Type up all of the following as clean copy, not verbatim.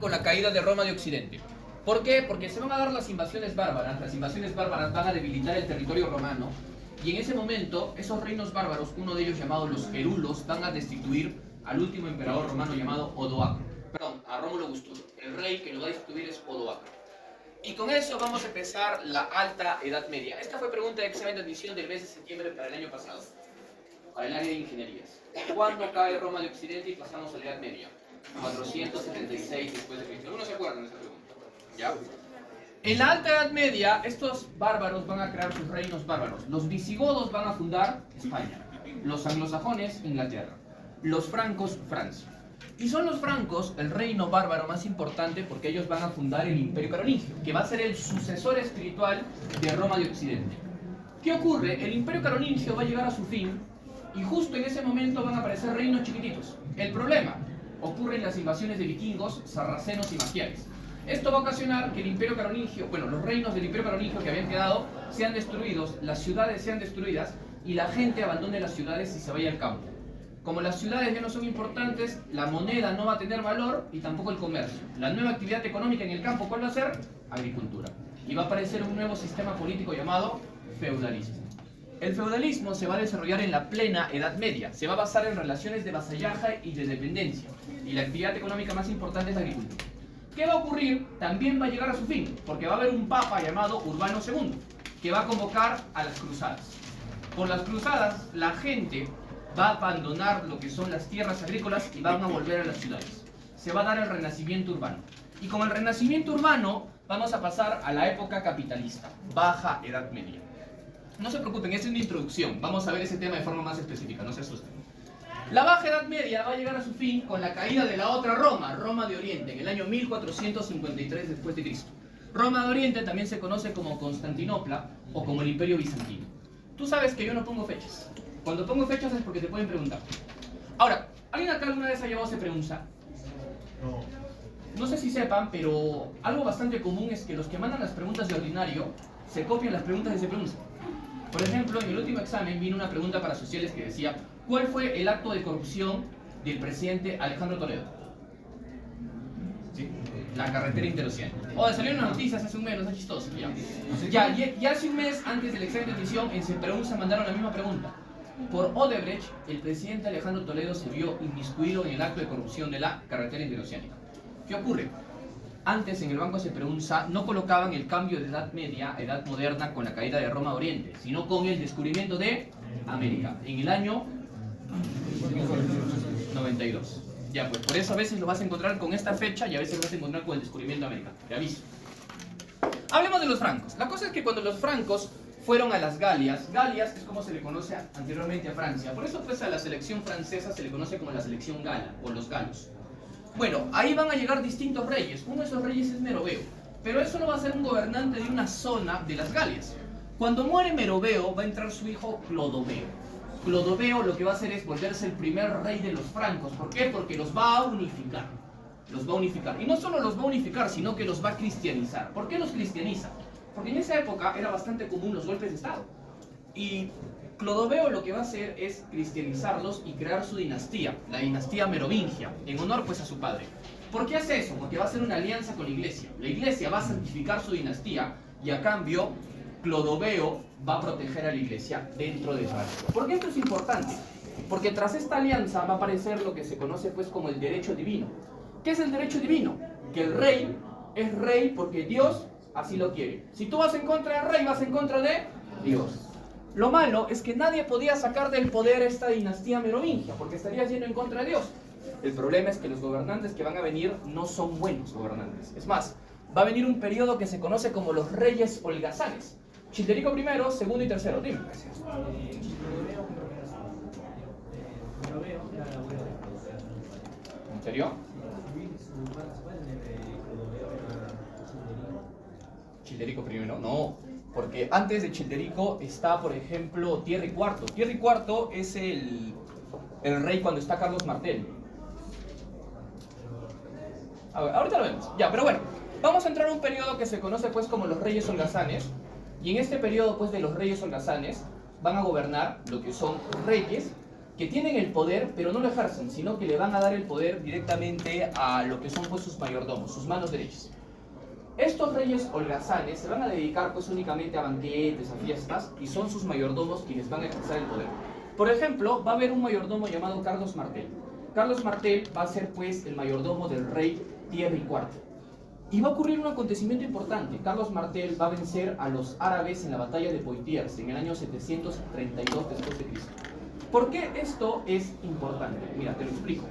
con la caída de Roma de Occidente. ¿Por qué? Porque se van a dar las invasiones bárbaras. Las invasiones bárbaras van a debilitar el territorio romano. Y en ese momento, esos reinos bárbaros, uno de ellos llamado los Herulos, van a destituir al último emperador romano llamado Odoacro. Perdón, a Rómulo Augustulo. El rey que lo va a destituir es Odoacro. Y con eso vamos a empezar la Alta Edad Media. Esta fue pregunta de examen de admisión del mes de septiembre para el año pasado, para el área de ingenierías. ¿Cuándo cae Roma de Occidente y pasamos a la Edad Media? 476 después de Cristo. ¿Alguno se acuerdan de esta pregunta? ¿Ya? En la Alta Edad Media, estos bárbaros van a crear sus reinos bárbaros. Los visigodos van a fundar España, los anglosajones Inglaterra, los francos Francia. Y son los francos el reino bárbaro más importante porque ellos van a fundar el Imperio Carolingio, que va a ser el sucesor espiritual de Roma de Occidente. ¿Qué ocurre? El Imperio Carolingio va a llegar a su fin y justo en ese momento van a aparecer reinos chiquititos. El problema ocurren las invasiones de vikingos, sarracenos y magiares. Esto va a ocasionar que el Imperio Carolingio, bueno, los reinos del Imperio Carolingio que habían quedado sean destruidos, las ciudades sean destruidas y la gente abandone las ciudades y se vaya al campo. Como las ciudades ya no son importantes, la moneda no va a tener valor y tampoco el comercio. La nueva actividad económica en el campo, ¿cuál va a ser? Agricultura. Y va a aparecer un nuevo sistema político llamado feudalismo. El feudalismo se va a desarrollar en la plena Edad Media. Se va a basar en relaciones de vasallaje y de dependencia. Y la actividad económica más importante es la agricultura. ¿Qué va a ocurrir? También va a llegar a su fin, porque va a haber un papa llamado Urbano II, que va a convocar a las cruzadas. Con las cruzadas, la gente va a abandonar lo que son las tierras agrícolas y van a volver a las ciudades. Se va a dar el renacimiento urbano. Y con el renacimiento urbano vamos a pasar a la época capitalista, Baja Edad Media. No se preocupen, es una introducción. Vamos a ver ese tema de forma más específica, no se asusten. La Baja Edad Media va a llegar a su fin con la caída de la otra Roma, Roma de Oriente, en el año 1453 después de Cristo. Roma de Oriente también se conoce como Constantinopla o como el Imperio Bizantino. Tú sabes que yo no pongo fechas. Cuando pongo fechas es porque te pueden preguntar. Ahora, ¿alguien acá alguna vez ha llevado Preunza? No sé si sepan, pero algo bastante común es que los que mandan las preguntas de ordinario se copian las preguntas de Preunza. Por ejemplo, en el último examen vino una pregunta para sociales que decía: ¿cuál fue el acto de corrupción del presidente Alejandro Toledo? ¿Sí? La carretera interoceánica. Salieron unas noticias hace un mes, no está chistoso. Ya hace un mes, antes del examen de admisión, en Preunza mandaron la misma pregunta. Por Odebrecht, el presidente Alejandro Toledo se vio inmiscuido en el acto de corrupción de la carretera interoceánica. ¿Qué ocurre? Antes en el Banco Preunza no colocaban el cambio de Edad Media a Edad Moderna con la caída de Roma de Oriente, sino con el descubrimiento de América, en el año 92. Ya, pues por eso a veces lo vas a encontrar con esta fecha y a veces lo vas a encontrar con el descubrimiento de América. Te aviso. Hablemos de los francos. La cosa es que cuando los francos fueron a las Galias, Galias es como se le conoce anteriormente a Francia, por eso pues a la selección francesa se le conoce como la selección gala, o los galos. Bueno, ahí van a llegar distintos reyes. Uno de esos reyes es Meroveo, pero él solo va a ser un gobernante de una zona de las Galias. Cuando muere Meroveo, va a entrar su hijo Clodoveo. Clodoveo lo que va a hacer es volverse el primer rey de los francos. ¿Por qué? Porque los va a unificar. Los va a unificar. Y no solo los va a unificar, sino que los va a cristianizar. ¿Por qué los cristianiza? Porque en esa época era bastante común los golpes de estado. Y Clodoveo lo que va a hacer es cristianizarlos y crear su dinastía, la dinastía merovingia, en honor pues a su padre. ¿Por qué hace eso? Porque va a hacer una alianza con la iglesia. La iglesia va a santificar su dinastía y a cambio Clodoveo va a proteger a la iglesia dentro de Francia. ¿Por qué esto es importante? Porque tras esta alianza va a aparecer lo que se conoce pues como el derecho divino. ¿Qué es el derecho divino? Que el rey es rey porque Dios así lo quiere. Si tú vas en contra del rey, vas en contra de Dios. Lo malo es que nadie podía sacar del poder esta dinastía merovingia, porque estaría yendo en contra de Dios. El problema es que los gobernantes que van a venir no son buenos gobernantes. Es más, va a venir un periodo que se conoce como los reyes holgazanes. Childerico I, segundo y tercero. Dime. ¿En serio? Childerico I, no. Porque antes de Childerico está, por ejemplo, Thierry IV. Thierry IV es el rey cuando está Carlos Martel. A ver, ahorita lo vemos. Ya, pero bueno, vamos a entrar a un periodo que se conoce pues como los reyes holgazanes. Y en este periodo pues de los reyes holgazanes van a gobernar lo que son reyes que tienen el poder, pero no lo ejercen, sino que le van a dar el poder directamente a lo que son pues sus mayordomos, sus manos derechas. Estos reyes holgazanes se van a dedicar pues únicamente a banquetes, a fiestas, y son sus mayordomos quienes van a ejercer el poder. Por ejemplo, va a haber un mayordomo llamado Carlos Martel. Carlos Martel va a ser pues el mayordomo del rey Thierry IV. Y va a ocurrir un acontecimiento importante. Carlos Martel va a vencer a los árabes en la batalla de Poitiers en el año 732 después de Cristo. ¿Por qué esto es importante? Mira, te lo explico.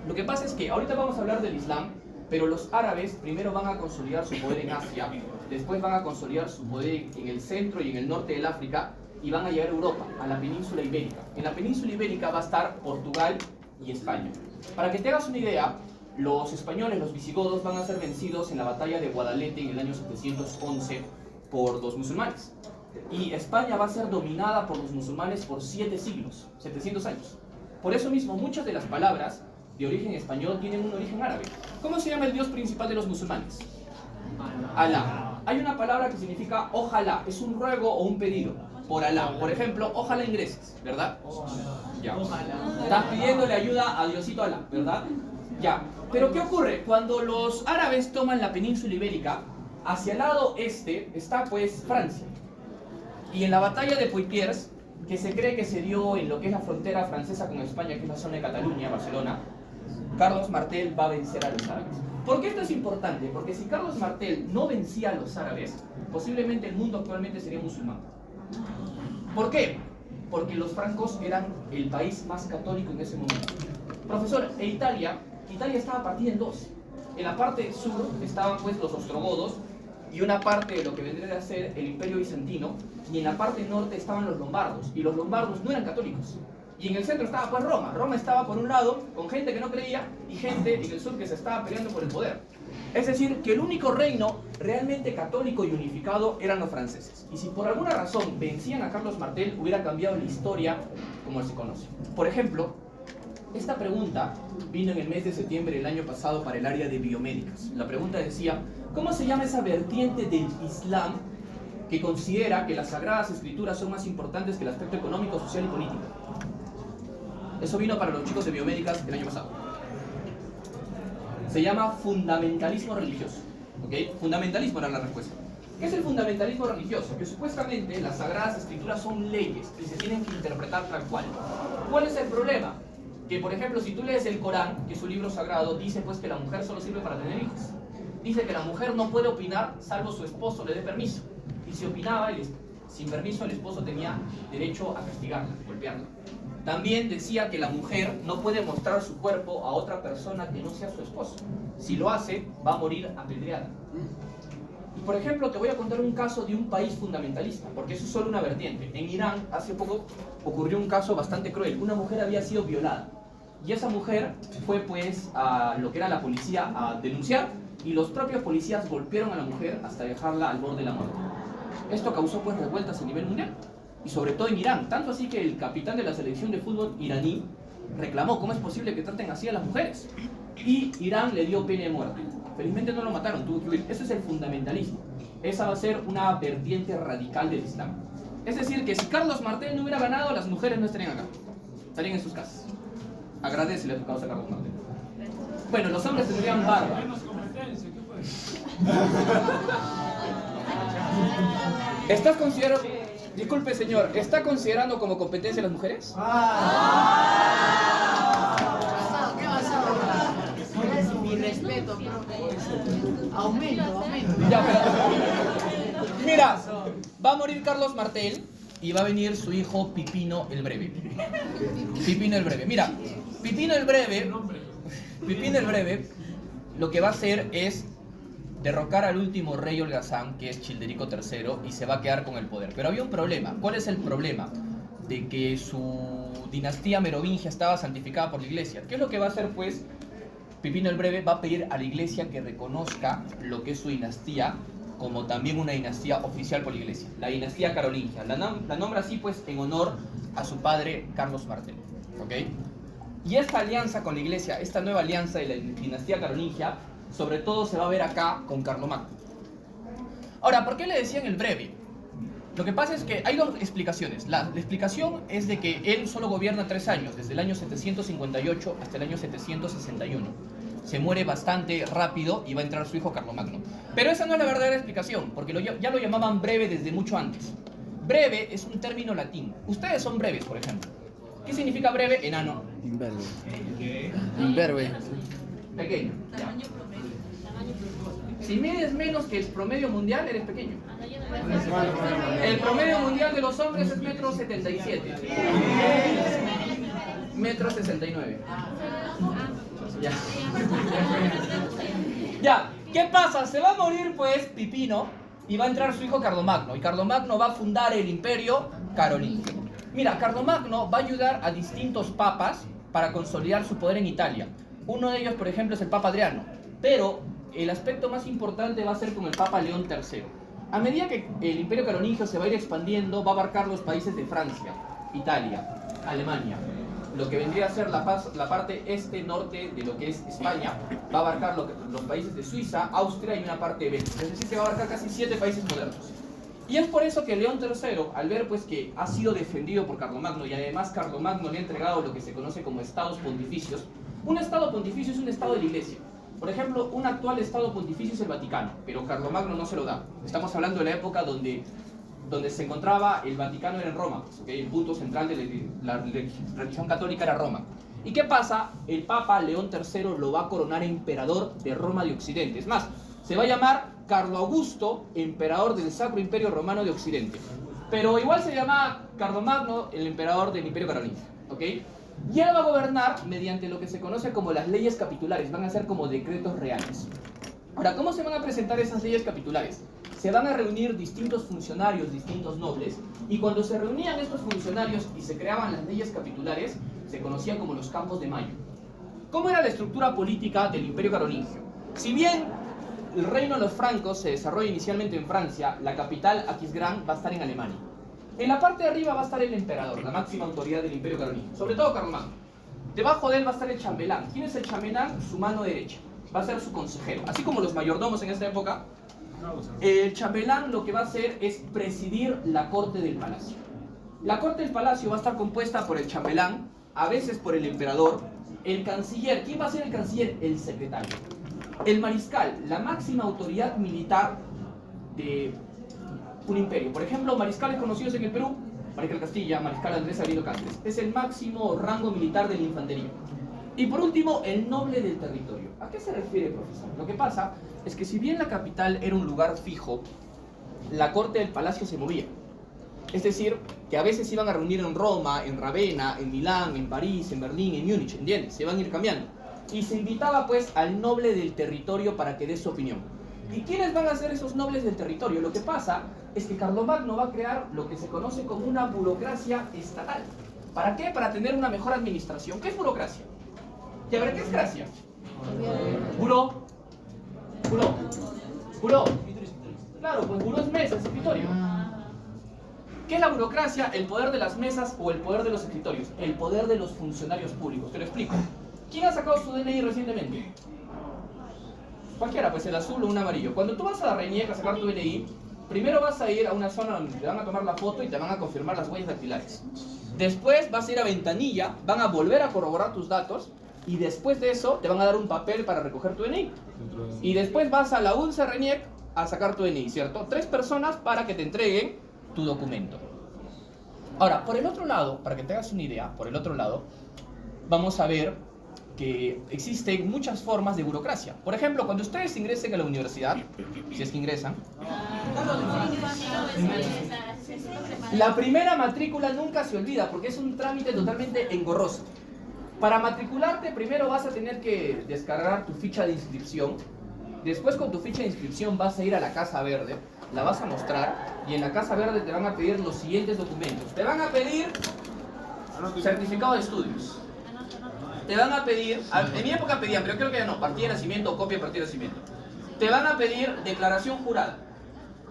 Lo que pasa es que ahorita vamos a hablar del Islam, pero los árabes primero van a consolidar su poder en Asia, después van a consolidar su poder en el centro y en el norte del África, y van a llegar a Europa, a la península ibérica. En la península ibérica va a estar Portugal y España. Para que te hagas una idea, los españoles, los visigodos, van a ser vencidos en la batalla de Guadalete en el año 711 por los musulmanes. Y España va a ser dominada por los musulmanes por 7 siglos, 700 años. Por eso mismo, muchas de las palabras de origen español tienen un origen árabe. ¿Cómo se llama el dios principal de los musulmanes? Alá. Hay una palabra que significa ojalá, es un ruego o un pedido por Alá. Por ejemplo, ojalá ingreses, ¿verdad? Ya. Estás pidiéndole ayuda a Diosito Alá, ¿verdad? Ya. Pero ¿qué ocurre? Cuando los árabes toman la península ibérica, hacia el lado este está pues Francia. Y en la batalla de Poitiers, que se cree que se dio en lo que es la frontera francesa con España, que es la zona de Cataluña, Barcelona, Carlos Martel va a vencer a los árabes. ¿Por qué esto es importante? Porque si Carlos Martel no vencía a los árabes, posiblemente el mundo actualmente sería musulmán. ¿Por qué? Porque los francos eran el país más católico en ese momento. Profesor, Italia estaba partida en dos. En la parte sur estaban pues los ostrogodos y una parte de lo que vendría a ser el Imperio Bizantino, y en la parte norte estaban los lombardos, y los lombardos no eran católicos. Y en el centro estaba pues Roma. Roma estaba por un lado con gente que no creía y gente en el sur que se estaba peleando por el poder. Es decir, que el único reino realmente católico y unificado eran los franceses. Y si por alguna razón vencían a Carlos Martel, hubiera cambiado la historia como se conoce. Por ejemplo, esta pregunta vino en el mes de septiembre del año pasado para el área de biomédicas. La pregunta decía, ¿cómo se llama esa vertiente del Islam que considera que las Sagradas Escrituras son más importantes que el aspecto económico, social y político? Eso vino para los chicos de biomédicas el año pasado. Se llama fundamentalismo religioso. ¿Ok? Fundamentalismo era la respuesta. ¿Qué es el fundamentalismo religioso? Que supuestamente las Sagradas Escrituras son leyes y se tienen que interpretar tal cual. ¿Cuál es el problema? Que, por ejemplo, si tú lees el Corán, que es un libro sagrado, dice pues que la mujer solo sirve para tener hijos. Dice que la mujer no puede opinar salvo su esposo le dé permiso. Y si opinaba, sin permiso, el esposo tenía derecho a castigarla, golpearla. También decía que la mujer no puede mostrar su cuerpo a otra persona que no sea su esposo. Si lo hace, va a morir apedreada. Y por ejemplo, te voy a contar un caso de un país fundamentalista, porque eso es solo una vertiente. En Irán, hace poco, ocurrió un caso bastante cruel. Una mujer había sido violada. Y esa mujer fue pues a lo que era la policía a denunciar, y los propios policías golpearon a la mujer hasta dejarla al borde de la muerte. Esto causó pues revueltas a nivel mundial, y sobre todo en Irán, tanto así que el capitán de la selección de fútbol iraní reclamó cómo es posible que traten así a las mujeres, y Irán le dio pena de muerte. Felizmente no lo mataron, tuvo que huir. Ese es el fundamentalismo. Esa va a ser una vertiente radical del Islam. Es decir, que si Carlos Martel no hubiera ganado, las mujeres no estarían acá, estarían en sus casas. Agradecele a tu causa, Carlos Martel. Bueno, los hombres tendrían barba. ¿Estás considerando, disculpe señor, ¿está considerando como competencia las mujeres? ¿Qué pasó? Mi respeto, aumento. Ya, pero, mira, va a morir Carlos Martel y va a venir su hijo Pipino el Breve. Pipino el Breve. Mira, Pipino el Breve, lo que va a hacer es derrocar al último rey holgazán, que es Childerico III, y se va a quedar con el poder. Pero había un problema. ¿Cuál es el problema? De que su dinastía merovingia estaba santificada por la iglesia. ¿Qué es lo que va a hacer, pues? Pipino el Breve va a pedir a la iglesia que reconozca lo que es su dinastía como también una dinastía oficial por la iglesia, la dinastía carolingia. La nombra así, pues, en honor a su padre Carlos Martel. ¿Ok? Y esta alianza con la iglesia, esta nueva alianza de la dinastía carolingia, sobre todo se va a ver acá con Carlomagno. Ahora, ¿por qué le decían el Breve? Lo que pasa es que hay dos explicaciones. La explicación es de que él solo gobierna 3 años, desde el año 758 hasta el año 761. Se muere bastante rápido y va a entrar su hijo Carlomagno. Pero esa no es la verdadera explicación, porque ya lo llamaban breve desde mucho antes. Breve es un término latín. Ustedes son breves, por ejemplo. ¿Qué significa breve? Enano. Imberbe. Imberbe. Pequeño. Ya. Si mides menos que el promedio mundial, eres pequeño. El promedio mundial de los hombres es 1,77 m. 1,69 m. Ya. Ya. ¿Qué pasa? Se va a morir, pues, Pipino, y va a entrar su hijo Carlomagno. Y Carlomagno va a fundar el imperio carolingio. Mira, Carlomagno va a ayudar a distintos papas para consolidar su poder en Italia. Uno de ellos, por ejemplo, es el Papa Adriano. Pero el aspecto más importante va a ser con el Papa León III. A medida que el imperio carolingio se va a ir expandiendo, va a abarcar los países de Francia, Italia, Alemania. Lo que vendría a ser la parte este-norte de lo que es España, va a abarcar los países de Suiza, Austria y una parte de Bélgica. Es decir, que va a abarcar casi 7 países modernos. Y es por eso que León III, al ver pues que ha sido defendido por Carlomagno y además Carlomagno le ha entregado lo que se conoce como estados pontificios. Un estado pontificio es un estado de la iglesia. Por ejemplo, un actual estado pontificio es el Vaticano, pero Carlomagno no se lo da. Estamos hablando de la época donde se encontraba el Vaticano era en Roma, ¿okay? El punto central de la religión católica era Roma. ¿Y qué pasa? El Papa León III lo va a coronar emperador de Roma de Occidente. Es más, se va a llamar Carlo Augusto, emperador del Sacro Imperio Romano de Occidente. Pero igual se llama Carlomagno, el emperador del Imperio Carolingio, ¿ok? Y él va a gobernar mediante lo que se conoce como las leyes capitulares, van a ser como decretos reales. Ahora, ¿cómo se van a presentar esas leyes capitulares? Se van a reunir distintos funcionarios, distintos nobles, y cuando se reunían estos funcionarios y se creaban las leyes capitulares, se conocían como los Campos de Mayo. ¿Cómo era la estructura política del Imperio Carolingio? Si bien el reino de los francos se desarrolla inicialmente en Francia, la capital, Aquisgrán, va a estar en Alemania. En la parte de arriba va a estar el emperador, la máxima autoridad del Imperio Carolingio, sobre todo Carlomagno. Debajo de él va a estar el chambelán. ¿Quién es el chambelán? Su mano derecha. Va a ser su consejero. Así como los mayordomos en esta época, el chambelán lo que va a hacer es presidir la corte del palacio. La corte del palacio va a estar compuesta por el chambelán, a veces por el emperador, el canciller. ¿Quién va a ser el canciller? El secretario. El mariscal, la máxima autoridad militar de un imperio. Por ejemplo, mariscales conocidos en el Perú, Mariscal Castilla, Mariscal Andrés Sabino Cáceres. Es el máximo rango militar de la infantería. Y por último, el noble del territorio. ¿A qué se refiere, profesor? Lo que pasa es que si bien la capital era un lugar fijo, la corte del palacio se movía. Es decir, que a veces iban a reunir en Roma, en Ravenna, en Milán, en París, en Berlín, en Múnich, ¿entiendes? Se van a ir cambiando. Y se invitaba pues al noble del territorio para que dé su opinión. ¿Y quiénes van a ser esos nobles del territorio? Lo que pasa es que Carlomagno va a crear lo que se conoce como una burocracia estatal. ¿Para qué? Para tener una mejor administración. ¿Qué es burocracia? Y a ver, ¿qué es gracia? Buró. Buró. Buró. Claro, pues buró es mesa, es escritorio. ¿Qué es la burocracia? El poder de las mesas o el poder de los escritorios. El poder de los funcionarios públicos. Te lo explico. ¿Quién ha sacado su DNI recientemente? Cualquiera, pues el azul o un amarillo. Cuando tú vas a la RENIEC a sacar tu DNI, primero vas a ir a una zona donde te van a tomar la foto y te van a confirmar las huellas dactilares. Después vas a ir a ventanilla, van a volver a corroborar tus datos y después de eso te van a dar un papel para recoger tu DNI. Y después vas a la UNSA RENIEC a sacar tu DNI, ¿cierto? 3 personas para que te entreguen tu documento. Ahora, por el otro lado, para que te hagas una idea, por el otro lado, vamos a ver que existen muchas formas de burocracia. Por ejemplo, cuando ustedes ingresen a la universidad, si es que ingresan, la primera matrícula nunca se olvida porque es un trámite totalmente engorroso. Para matricularte, primero vas a tener que descargar tu ficha de inscripción. Después, con tu ficha de inscripción, vas a ir a la Casa Verde, la vas a mostrar y en la Casa Verde te van a pedir los siguientes documentos. Te van a pedir certificado de estudios. Te van a pedir, en mi época pedían, pero creo que ya no, partida de nacimiento o copia de partida de nacimiento. Te van a pedir declaración jurada.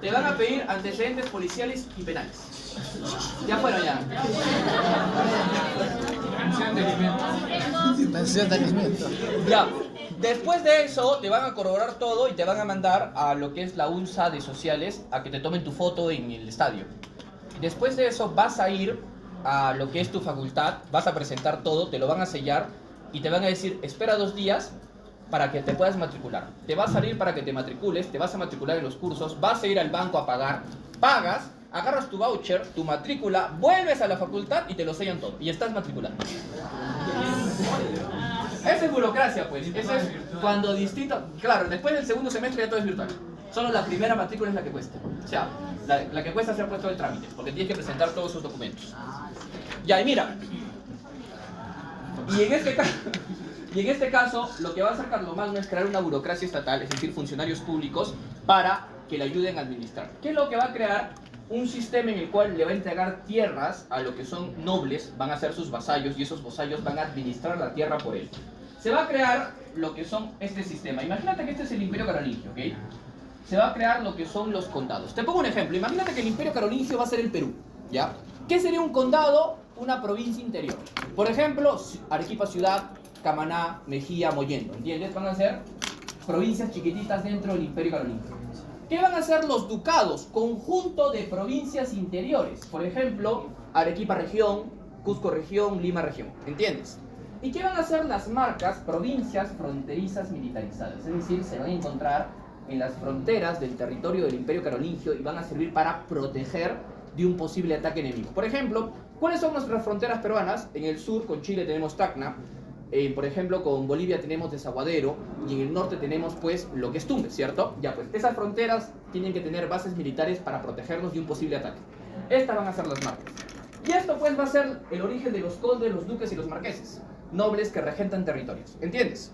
Te van a pedir antecedentes policiales y penales. Ya fueron ya. Mención de alimento. Ya. Después de eso, te van a corroborar todo y te van a mandar a lo que es la UNSA de sociales a que te tomen tu foto en el estadio. Después de eso, vas a ir a lo que es tu facultad, vas a presentar todo, te lo van a sellar y te van a decir, espera 2 días para que te puedas matricular. Te va a salir para que te matricules, te vas a matricular en los cursos, vas a ir al banco a pagar, pagas, agarras tu voucher, tu matrícula, vuelves a la facultad y te lo sellan todo. Y estás matriculado. Esa es burocracia, pues. Eso es cuando distinto... Claro, después del segundo semestre ya todo es virtual. Solo la primera matrícula es la que cuesta. O sea, la que cuesta hacer pues todo el trámite, porque tienes que presentar todos sus documentos. Ya, y mira. Y en este caso, lo que va a hacer Carlomagno es crear una burocracia estatal, es decir, funcionarios públicos, para que le ayuden a administrar. ¿Qué es lo que va a crear? Un sistema en el cual le va a entregar tierras a lo que son nobles, van a ser sus vasallos, y esos vasallos van a administrar la tierra por él. Se va a crear lo que son este sistema. Imagínate que este es el Imperio Carolingio, ¿ok? Se va a crear lo que son los condados. Te pongo un ejemplo. Imagínate que el Imperio Carolingio va a ser el Perú, ¿ya? ¿Qué sería un condado? Una provincia interior. Por ejemplo, Arequipa ciudad, Camaná, Mejía, Mollendo, ¿entiendes? Van a ser provincias chiquititas dentro del Imperio Carolingio. ¿Qué van a ser los ducados? Conjunto de provincias interiores. Por ejemplo, Arequipa región, Cusco región, Lima región. ¿Entiendes? ¿Y qué van a ser las marcas? Provincias fronterizas militarizadas. Es decir, se van a encontrar en las fronteras del territorio del Imperio Carolingio y van a servir para proteger de un posible ataque enemigo. Por ejemplo, ¿cuáles son nuestras fronteras peruanas? En el sur con Chile tenemos Tacna. Por ejemplo, con Bolivia tenemos Desaguadero y en el norte tenemos, pues, lo que es Tumbes, ¿cierto? Ya, pues, esas fronteras tienen que tener bases militares para protegernos de un posible ataque. Estas van a ser las marcas. Y esto, pues, va a ser el origen de los condes, los duques y los marqueses, nobles que regentan territorios, ¿entiendes?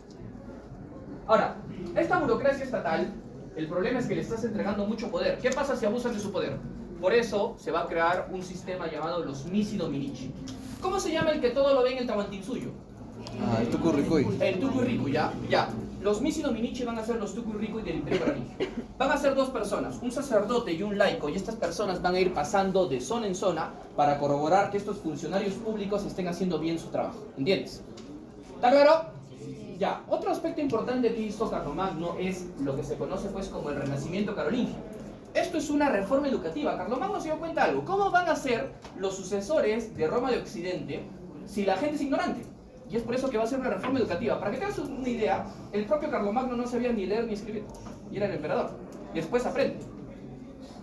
Ahora, esta burocracia estatal, el problema es que le estás entregando mucho poder. ¿Qué pasa si abusan de su poder? Por eso se va a crear un sistema llamado los Misi Dominici. ¿Cómo se llama el que todo lo ve en el Tahuantinsuyo? El Tucurricuy. El Tucurricuy, ya. Los Misi Dominici van a ser los Tucurricuy del Imperio Carolingio. Van a ser 2 personas, un sacerdote y un laico, y estas personas van a ir pasando de zona en zona para corroborar que estos funcionarios públicos estén haciendo bien su trabajo. ¿Entiendes? ¿Está claro? Ya. Otro aspecto importante que hizo Carlomagno es lo que se conoce pues como el Renacimiento Carolingio. Esto es una reforma educativa. Carlomagno se dio cuenta de algo. ¿Cómo van a ser los sucesores de Roma de Occidente si la gente es ignorante? Y es por eso que va a ser una reforma educativa. Para que tengas una idea, el propio Carlomagno no sabía ni leer ni escribir. Y era el emperador. Y después aprende.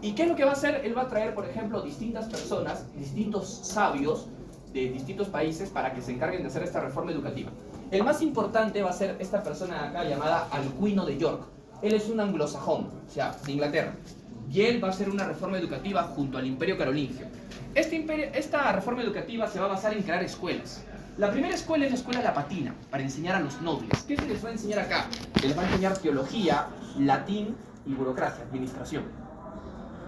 ¿Y qué es lo que va a hacer? Él va a traer, por ejemplo, distintas personas, distintos sabios de distintos países para que se encarguen de hacer esta reforma educativa. El más importante va a ser esta persona de acá llamada Alcuino de York. Él es un anglosajón, o sea, de Inglaterra. Y él va a hacer una reforma educativa junto al Imperio Carolingio. Esta reforma educativa se va a basar en crear escuelas. La primera escuela es la escuela lapatina, para enseñar a los nobles. ¿Qué se les va a enseñar acá? Se les va a enseñar teología, latín y burocracia, administración.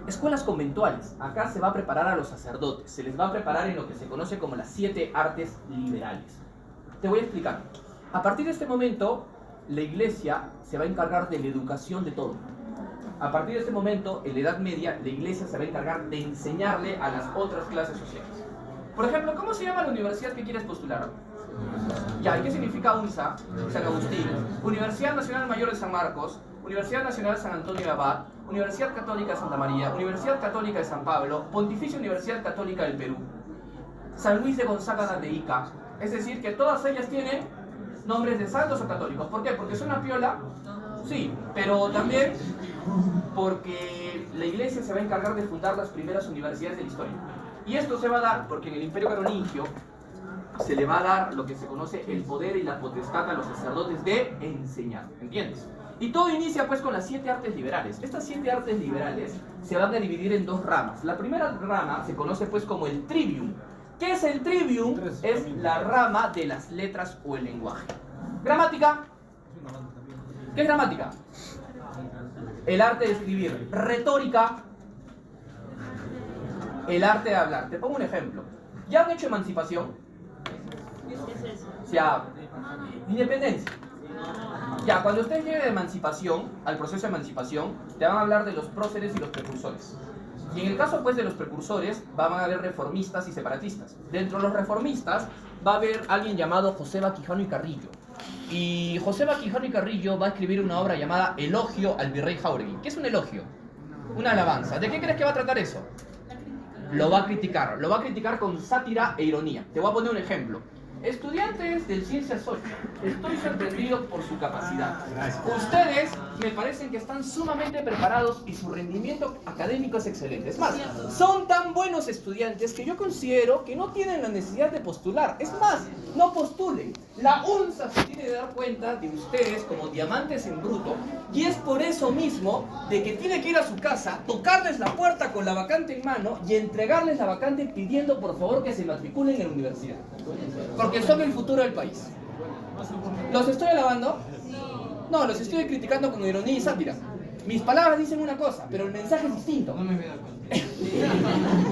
Escuelas conventuales. Acá se va a preparar a los sacerdotes. Se les va a preparar en lo que se conoce como las 7 artes liberales. Te voy a explicar. A partir de este momento, la iglesia se va a encargar de la educación de todo. A partir de este momento, en la Edad Media, la iglesia se va a encargar de enseñarle a las otras clases sociales. Por ejemplo, ¿cómo se llama la universidad que quieres postular? Ya, ¿qué significa UNSA? San Agustín. Universidad Nacional Mayor de San Marcos, Universidad Nacional San Antonio de Abad, Universidad Católica de Santa María, Universidad Católica de San Pablo, Pontificia Universidad Católica del Perú, San Luis de Gonzaga de Ica. Es decir, que todas ellas tienen nombres de santos o católicos. ¿Por qué? ¿Porque son una piola? Sí, pero también porque la iglesia se va a encargar de fundar las primeras universidades de la historia. Y esto se va a dar porque en el Imperio Carolingio se le va a dar lo que se conoce el poder y la potestad a los sacerdotes de enseñar, ¿entiendes? Y todo inicia pues con las 7 artes liberales. Estas 7 artes liberales se van a dividir en 2 ramas. La primera rama se conoce pues como el trivium. ¿Qué es el trivium? Es la rama de las letras o el lenguaje. Gramática. ¿Qué es gramática? El arte de escribir. Retórica. El arte de hablar. Te pongo un ejemplo. ¿Ya han hecho emancipación? O sea, independencia. Ya, cuando usted llegue de emancipación, al proceso de emancipación, te van a hablar de los próceres y los precursores. Y en el caso pues de los precursores, van a haber reformistas y separatistas. Dentro de los reformistas va a haber alguien llamado José Quijano y Carrillo. Y Joseba Quijano y Carrillo va a escribir una obra llamada Elogio al Virrey Jáuregui. ¿Qué es un elogio? Una alabanza. ¿De qué crees que va a tratar eso? Lo va a criticar con sátira e ironía. Te voy a poner un ejemplo. Estudiantes del Ciencias 8, estoy sorprendido por su capacidad. Ustedes me parecen que están sumamente preparados y su rendimiento académico es excelente. Es más, son tan buenos estudiantes que yo considero que no tienen la necesidad de postular. Es más, no postulen. La UNSA se tiene que dar cuenta de ustedes como diamantes en bruto y es por eso mismo de que tiene que ir a su casa, tocarles la puerta con la vacante en mano y entregarles la vacante pidiendo por favor que se matriculen en la universidad. Porque son el futuro del país. ¿Los estoy alabando? No, los estoy criticando con ironía y sátira. Mis palabras dicen una cosa, pero el mensaje es distinto. No me voy a dar cuenta.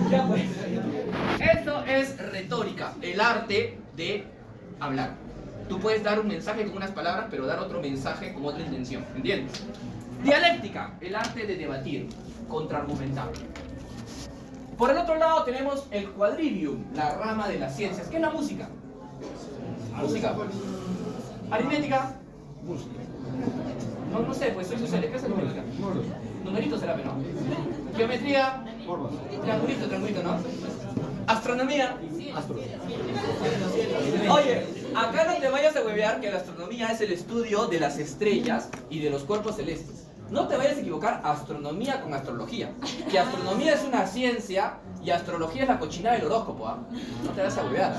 Ya pues. Eso es retórica, el arte de hablar. Tú puedes dar un mensaje con unas palabras, pero dar otro mensaje con otra intención. ¿Entiendes? Dialéctica, el arte de debatir, contraargumentar. Por el otro lado tenemos el quadrivium, la rama de las ciencias. ¿Qué es la música? Música. Aritmética. No sé, pues soy social. ¿Qué es aritmética? Numerito será, ¿no? Geometría. Triangulito, ¿no? Astronomía. Oye, acá no te vayas a huevear que la astronomía es el estudio de las estrellas y de los cuerpos celestes. No te vayas a equivocar astronomía con astrología. Que astronomía es una ciencia y astrología es la cochinada del horóscopo, ¿ah? No te vayas a huevear.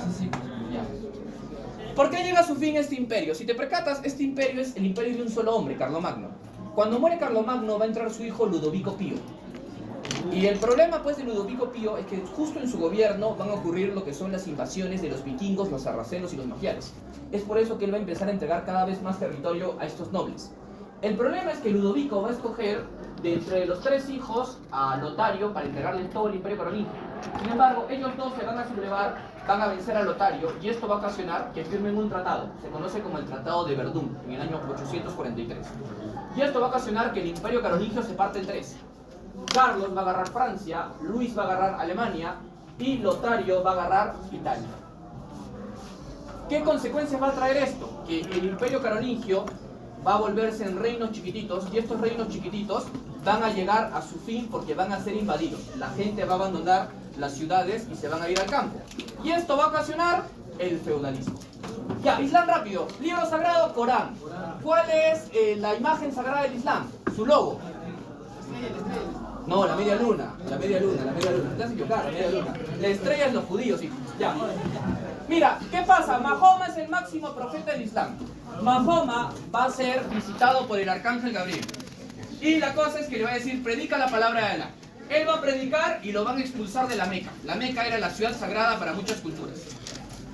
¿Por qué llega a su fin este imperio? Si te percatas, este imperio es el imperio de un solo hombre, Carlomagno. Cuando muere Carlomagno va a entrar su hijo Ludovico Pío. Y el problema pues de Ludovico Pío es que justo en su gobierno van a ocurrir lo que son las invasiones de los vikingos, los sarracenos y los magiares. Es por eso que él va a empezar a entregar cada vez más territorio a estos nobles. El problema es que Ludovico va a escoger de entre los tres hijos a Lotario para entregarle todo el imperio carolingio. Sin embargo, ellos dos se van a sublevar, van a vencer a Lotario y esto va a ocasionar que firmen un tratado. Se conoce como el Tratado de Verdún, en el año 843. Y esto va a ocasionar que el imperio carolingio se parte en tres. Carlos va a agarrar Francia, Luis va a agarrar Alemania y Lotario va a agarrar Italia. ¿Qué consecuencias va a traer esto? Que el imperio carolingio va a volverse en reinos chiquititos y estos reinos chiquititos van a llegar a su fin porque van a ser invadidos. La gente va a abandonar las ciudades y se van a ir al campo. Y esto va a ocasionar el feudalismo. Ya, Islam rápido. Libro sagrado, Corán. ¿Cuál es la imagen sagrada del Islam? Su logo. No, la media luna. La media luna. Te has equivocado, la media luna. La estrella es los judíos, sí. Ya. Mira, ¿qué pasa? Mahoma es el máximo profeta del Islam. Mahoma va a ser visitado por el arcángel Gabriel. Y la cosa es que le va a decir, predica la palabra de Alá. Él va a predicar y lo van a expulsar de la Meca. La Meca era la ciudad sagrada para muchas culturas.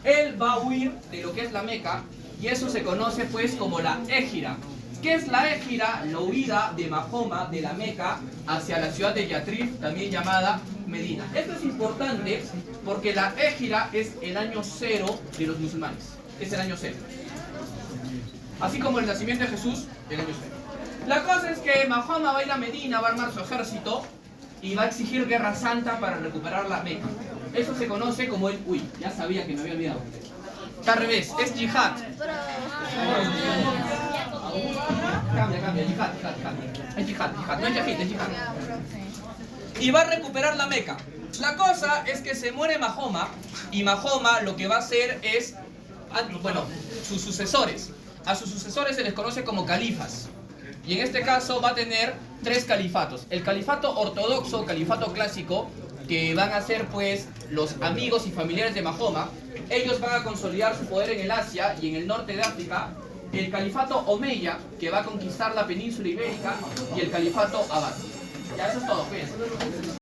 Él va a huir de lo que es la Meca y eso se conoce pues como la Égira. ¿Qué es la Égira? La huida de Mahoma de la Meca hacia la ciudad de Yatrib, también llamada Medina. Esto es importante porque la Égira es el año cero de los musulmanes. Es el año cero. Así como el nacimiento de Jesús, el año cero. La cosa es que Mahoma va a ir a Medina, va a armar su ejército y va a exigir guerra santa para recuperar la Meca. Eso se conoce como el... Uy, ya sabía que me había olvidado. Está al revés, es yihad. Cambia, yihad. Es yihad, no es yahid, es yihad. Y va a recuperar la Meca. La cosa es que se muere Mahoma y Mahoma lo que va a hacer es... Bueno, sus sucesores. A sus sucesores se les conoce como califas. Y en este caso va a tener tres califatos. El califato ortodoxo, califato clásico, que van a ser pues los amigos y familiares de Mahoma. Ellos van a consolidar su poder en el Asia y en el norte de África. El califato Omeya, que va a conquistar la península ibérica. Y el califato Abbasi. Ya, eso es todo, fíjense.